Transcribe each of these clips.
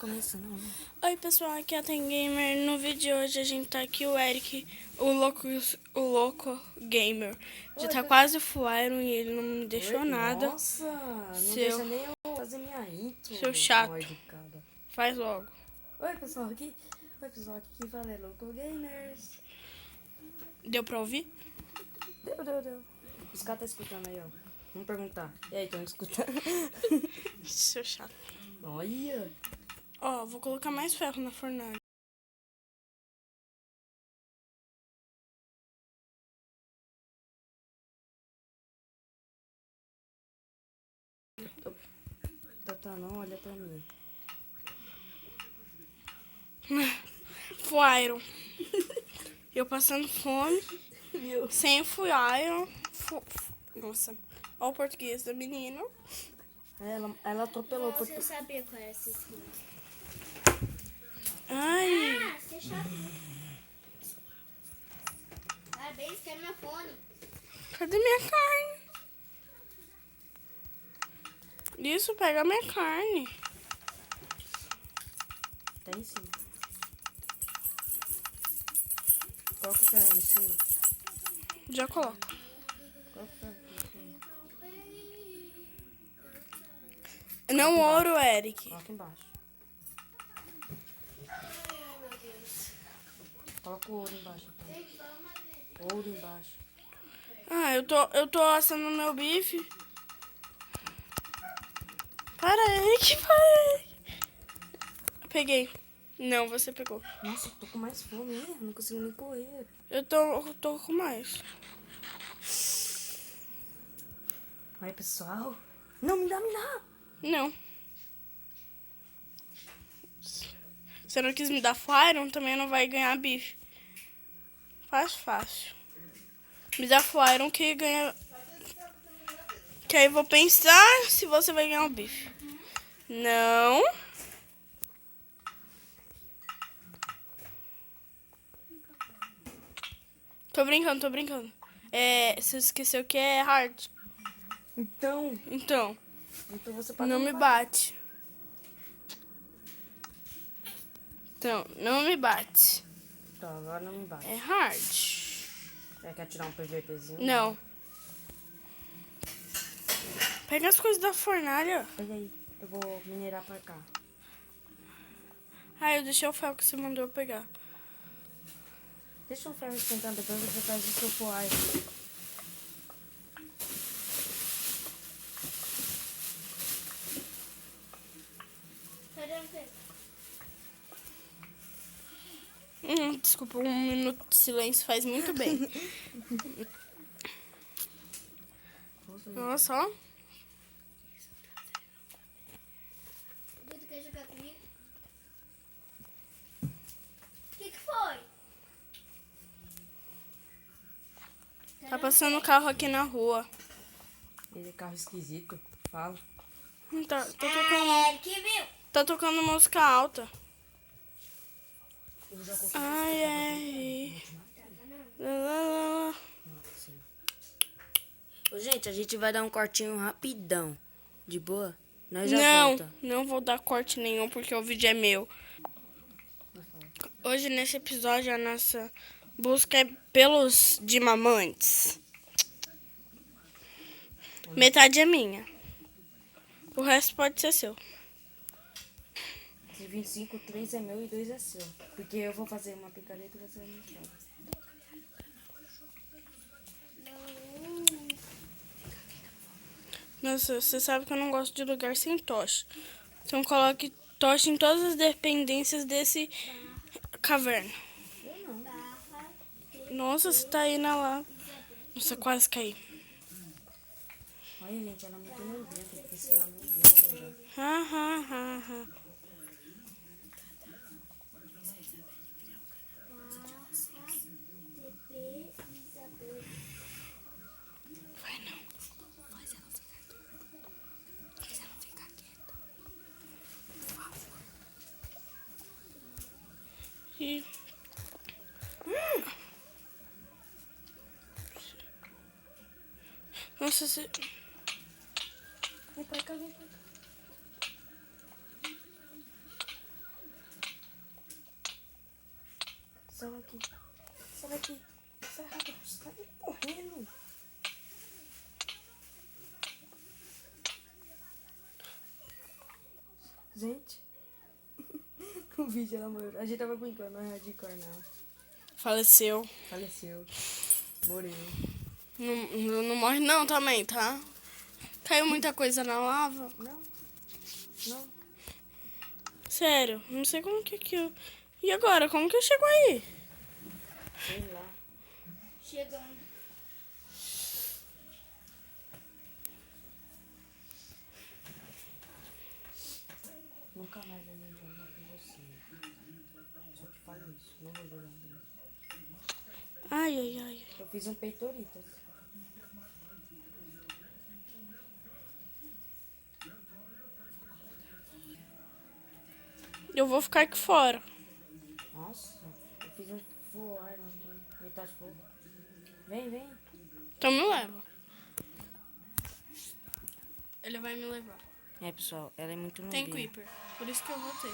começando, né? Oi pessoal, aqui é a Tem Gamer. No vídeo de hoje a gente tá aqui, o Eric, o louco gamer. Já tá quase full iron e ele não me deixou nada. Nossa, não Seu- deixa nem eu fazer minha intro. Seu chato. Mal educada. Faz logo. Oi pessoal, aqui quem fala é Louco Gamers. Deu pra ouvir? Deu. Os caras tá escutando aí, ó. Vamos perguntar. E aí, estão escutando? Seu chato. Olha. Ó, vou colocar mais ferro na fornalha. Tá, não, olha pra mim. Full iron. Eu passando fome, Meu. sem full iron. Nossa, ó o português do menino. Ela atropelou o Você sabia qual é essa skin? Ai, Ah, você sabia. Parabéns, quero meu fone. cadê minha carne? Isso, pega minha carne. Tá em cima. Coloca o ferro em cima. Já coloco. Coloca o ferro em cima. Não ouro, Eric. Coloca embaixo. Coloca o ouro embaixo. Então. Ouro embaixo. Ah, eu tô assando meu bife. Para, Eric, para, Eric. Peguei. Não, você pegou. Nossa, eu tô com mais fome, né? Não consigo nem correr. Eu tô com mais. Olha, pessoal. Não, me dá. Não. Você não quis me dar full iron, também não vai ganhar bife. Fácil. Me dá full iron que ganha... Que aí eu vou pensar se você vai ganhar o bife. Não. Tô brincando. Você esqueceu que é hard. Então Então, você pode não me bate. Então, não me bate. Então, agora não me bate. É hard. Quer tirar um PVPzinho? Não. Pega as coisas da fornalha. Olha aí, eu vou minerar pra cá. Ah, eu deixei o ferro que você mandou eu pegar. Deixa o ferro esquentando, depois você faz o seu poai. Cadê o quê? Desculpa, 1 minuto de silêncio faz muito bem. Nossa, ó. Dudu, quer jogar comigo? O que foi? Tá passando carro aqui na rua. Ele é carro esquisito, fala. Que viu? Tá tocando música alta. Eu já consegui. Ai. Lá. Ô, gente, a gente vai dar um cortinho rapidão. De boa? Nós já Não, volta. não vou dar corte nenhum porque o vídeo é meu. Hoje nesse episódio a nossa busca é pelos diamantes. Metade é minha. O resto pode ser seu. De 25, 3 é meu e 2 é seu. Porque eu vou fazer uma picareta e você vai me mostrar. Nossa, você sabe que eu não gosto de lugar sem tocha. Então coloque tocha em todas as dependências desse caverna. Nossa, você tá aí na lá. Nossa, quase caí. Olha, gente, ela é muito nojenta. Tem que ensinar nojenta já. Vai não. Faz ela ficar quieta. Por favor. E... Nossa, você... Vem pra cá. Sai daqui. Sai daqui. Sai rápido. Você tá correndo. Gente. O vídeo ela morreu. A gente tava brincando na hardcore, não. Faleceu. Faleceu. Morreu. Não morre não também, tá? Caiu muita coisa na lava. Não. Não. Sério, não sei como que eu... E agora, como que eu chego aí? Sei lá. Chegando. Nunca mais eu vou jogar com você. Só te falo isso. Não vou jogar mais. Ai, ai, ai. Eu fiz um peitoritas. Eu vou ficar aqui fora. Nossa. Eu fiz um full iron aqui. Metade full. Vem, vem. Então me leva. Ele vai me levar. É, pessoal. Ela é muito Tem nubinha. Creeper, por isso que eu vou ter.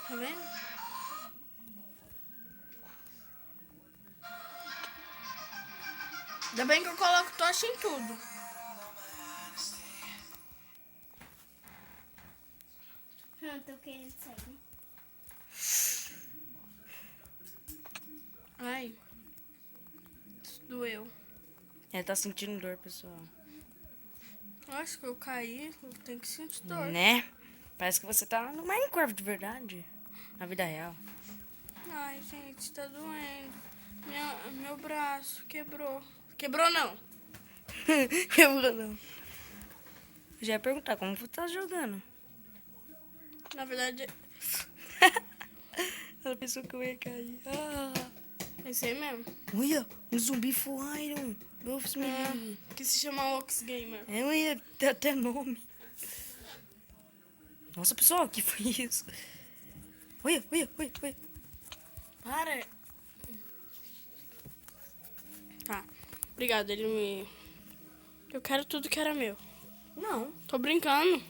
Tá vendo? Ainda bem que eu coloco tocha em tudo. Tô querendo sair, né? Ai. Isso doeu. Ela tá sentindo dor, pessoal. Eu acho que eu caí, eu tenho que sentir dor. Né? Parece que você tá no Minecraft de verdade. Na vida real. Ai, gente, tá doendo. Meu braço quebrou. Quebrou não. Eu não. Eu já ia perguntar como você tá jogando. Na verdade, Ela pensou que eu ia cair. Ah. pensei mesmo. Olha, um zumbi full iron. Deus me livre. Que se chama Ox Gamer. É, olha, tem até nome. Nossa, pessoal, o que foi isso? Olha, olha, olha, olha. Para. Tá. Obrigado, ele me... Eu quero tudo que era meu. Não. Tô brincando.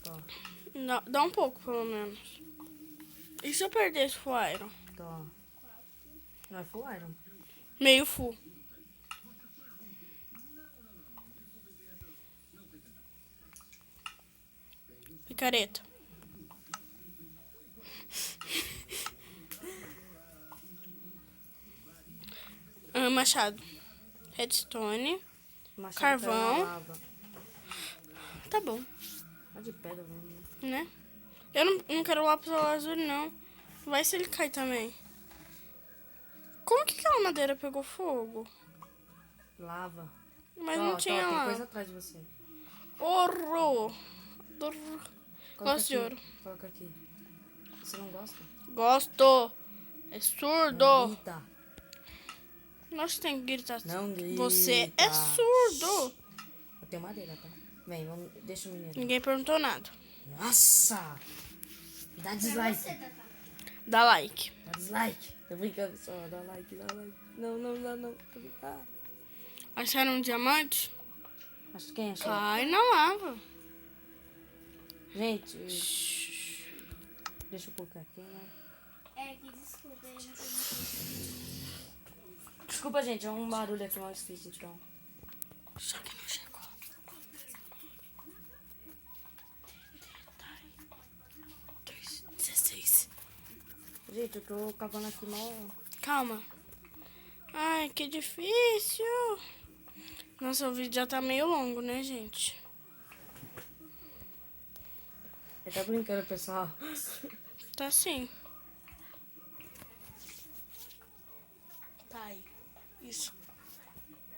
Tá, Dá um pouco, pelo menos. E se eu perder esse full iron? tá. Não é full iron. Meio full. Picareta. Machado. Redstone. Machado Carvão. caiu na lava. Tá bom, Tá de pedra mesmo. né? Eu não quero lápis azul, não. Vai se ele cai também. Como que aquela madeira pegou fogo? Lava. Mas Ó, não tinha tem lá. coisa atrás de você. Ouro. Coloca Gosto de aqui. ouro. Coloca aqui. Você não gosta? Gosto. É surdo. Grita. Nós tem que gritar. Não grita. Você é surdo. Eu tenho madeira, tá? Vem, vamos, deixa o menino. Ninguém perguntou nada. Nossa! Dá dislike. Você, Tatá. Dá like. Dá dislike. Tô brincando só. Dá like, dá like. Não, não, não, não. Tô brincando. Acharam um diamante? Acho que quem achou? Cai na lava. Gente, deixa eu colocar aqui, né? É, que desculpa, eu não tenho. Desculpa, gente, é um barulho aqui mal escrito, então. Só que não chegou. 16. Gente, eu tô cavando aqui mal. Calma. Ai, que difícil. Nossa, o vídeo já tá meio longo, né, gente? Ele tá brincando, pessoal. Tá sim. Tá aí. Isso.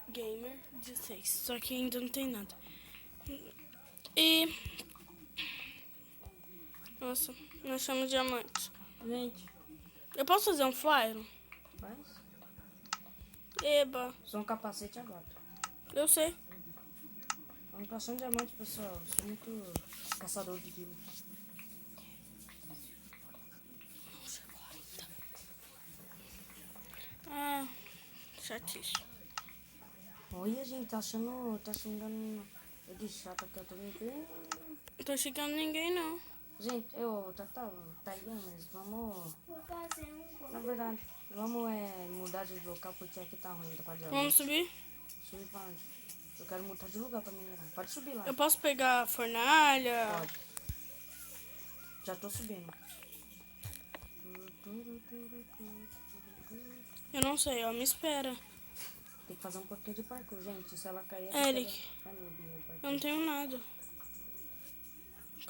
Gamer 16. Só que ainda não tem nada. E... Nossa, nós somos diamantes. Gente, Eu posso fazer um flyer? faz. Eba, Sou um capacete agora. eu sei. Eu não caço um diamante, pessoal. Eu sou muito caçador de diamante. Ah, chatice. Olha, gente, tá achando eu de chata que eu tô brincando. Não tô chegando ninguém, não. Gente, tá aí, mas vamos... Vou fazer um Na bolo. verdade, vamos mudar de local porque aqui tá ruim, tá pra diabo. Vamos subir? Subir pra onde? Eu quero mudar de lugar pra minerar. Pode subir lá. Eu posso pegar a fornalha? Pode. Já tô subindo. Eu não sei, ó. Me espera. Tem que fazer um pouquinho de parkour, gente. Se ela cair... Eric, Ai, meu Deus, parkour. eu não tenho nada.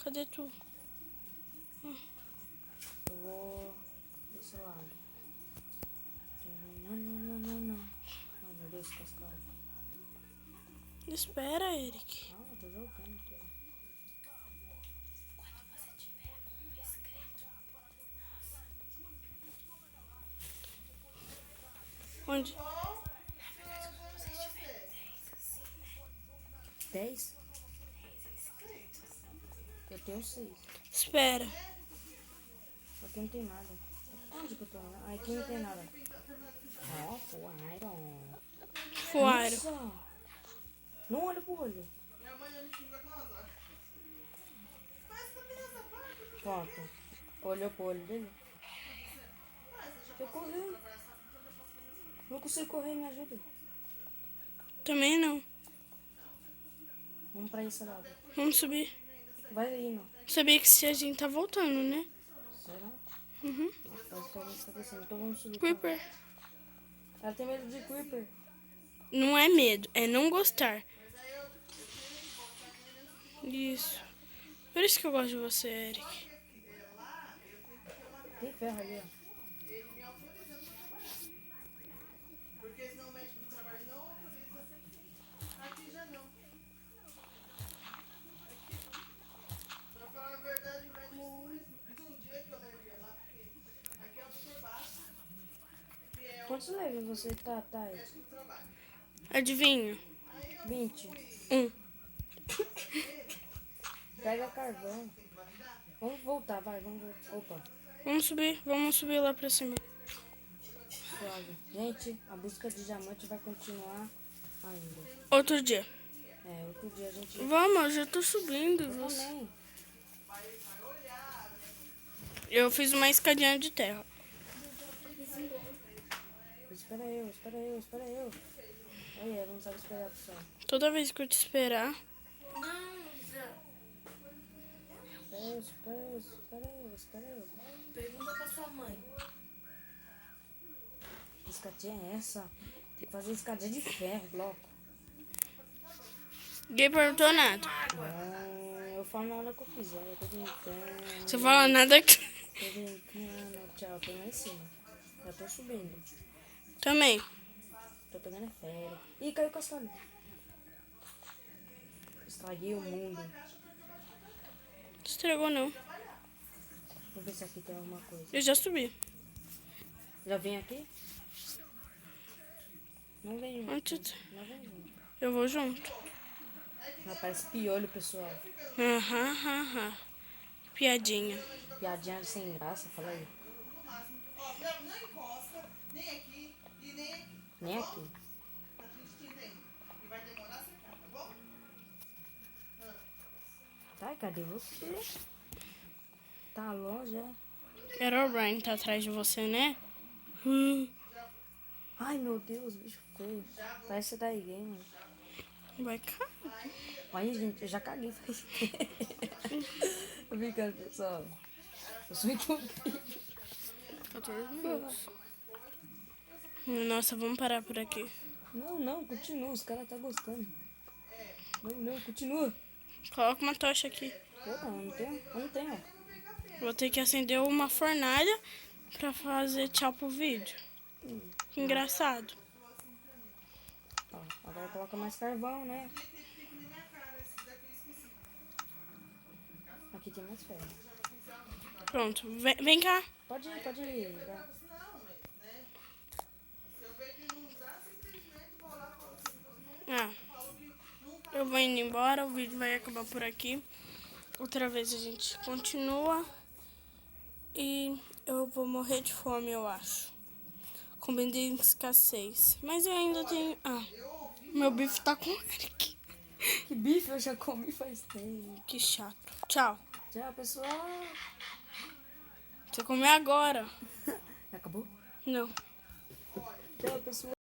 Cadê tu? Eu vou desse lado. Não. Ai, meu Deus, cascado. Espera, Eric. Ah, eu tô jogando aqui, ó. Onde? 10? Eu tenho 6. Espera. Aqui não tem nada. Onde que eu tô? Ah, aqui não tem nada. Ó, pô, Iron. Fuaram. Nossa! Não olha pro olho. Pronto. Olhou pro olho dele. Eu corri. Não consigo correr, me ajuda. Também não. Vamos pra esse lado. Vamos subir. Vai indo. Sabia que se a gente tá voltando, né? Será? Uhum. Parece que alguém está descendo. Então vamos subir. Creeper. Ela tem medo de Creeper. Não é medo, é não gostar. Isso. Por isso que eu gosto de você, Eric. Tem ferro ali, ó. Quantos levels você tá, Thay? Adivinha? 20. 1. Pega carvão. Vamos voltar, vai, vamos voltar. Opa, Vamos subir lá pra cima. suave. Gente, a busca de diamante vai continuar ainda. Outro dia. Outro dia a gente... Vamos, eu já tô subindo. Eu também. Eu fiz uma escadinha de terra. Espera eu. Olha, ela não sabe esperar, pessoal. Toda vez que eu te esperar, Espera eu. Pergunta pra sua mãe. Que escadinha é essa? Tem que fazer escadinha de ferro, bloco. ninguém perguntou nada. Eu falo na hora que eu fizer. Eu tô brincando. Você fala nada que... Tô brincando. Tchau, tô lá em cima. Já tô subindo. Também. Tô pegando férias. Ih, caiu o cascalho. Estraguei o mundo. Estragou não. Vamos ver se aqui tem alguma coisa. Eu já subi. Já vem aqui? Não vem junto. Antes- Não vem junto. Eu vou junto. Rapaz, piolho, pessoal. Aham. Piadinha. Piadinha sem graça, fala aí. Nem aqui. Tá, cadê você? Tá longe, é? Era o Brian que tá atrás de você, né? Ai, meu Deus, bicho feio. Parece que tá aí, game. Vai cá. Olha, gente, eu já caguei faz tempo. Tô brincando, pessoal. Eu sou entupido. 14 minutos. Nossa, vamos parar por aqui. Não, continua. Os caras tá gostando. Não, continua. Coloca uma tocha aqui. Opa, eu não tenho. Vou ter que acender uma fornalha pra fazer tchau pro vídeo. Que engraçado. Ó, agora coloca mais carvão, né? Aqui tem mais ferro. Pronto, vem cá. Pode ir. Vai. Eu vou indo embora, o vídeo vai acabar por aqui. Outra vez a gente continua. E eu vou morrer de fome, eu acho. Com bebida em escassez. Mas eu ainda tenho... meu bife tá com Eric. Que bife eu já comi faz tempo. Que chato. Tchau. Tchau, pessoal. Você comeu agora. Acabou? Não. Tchau, pessoal.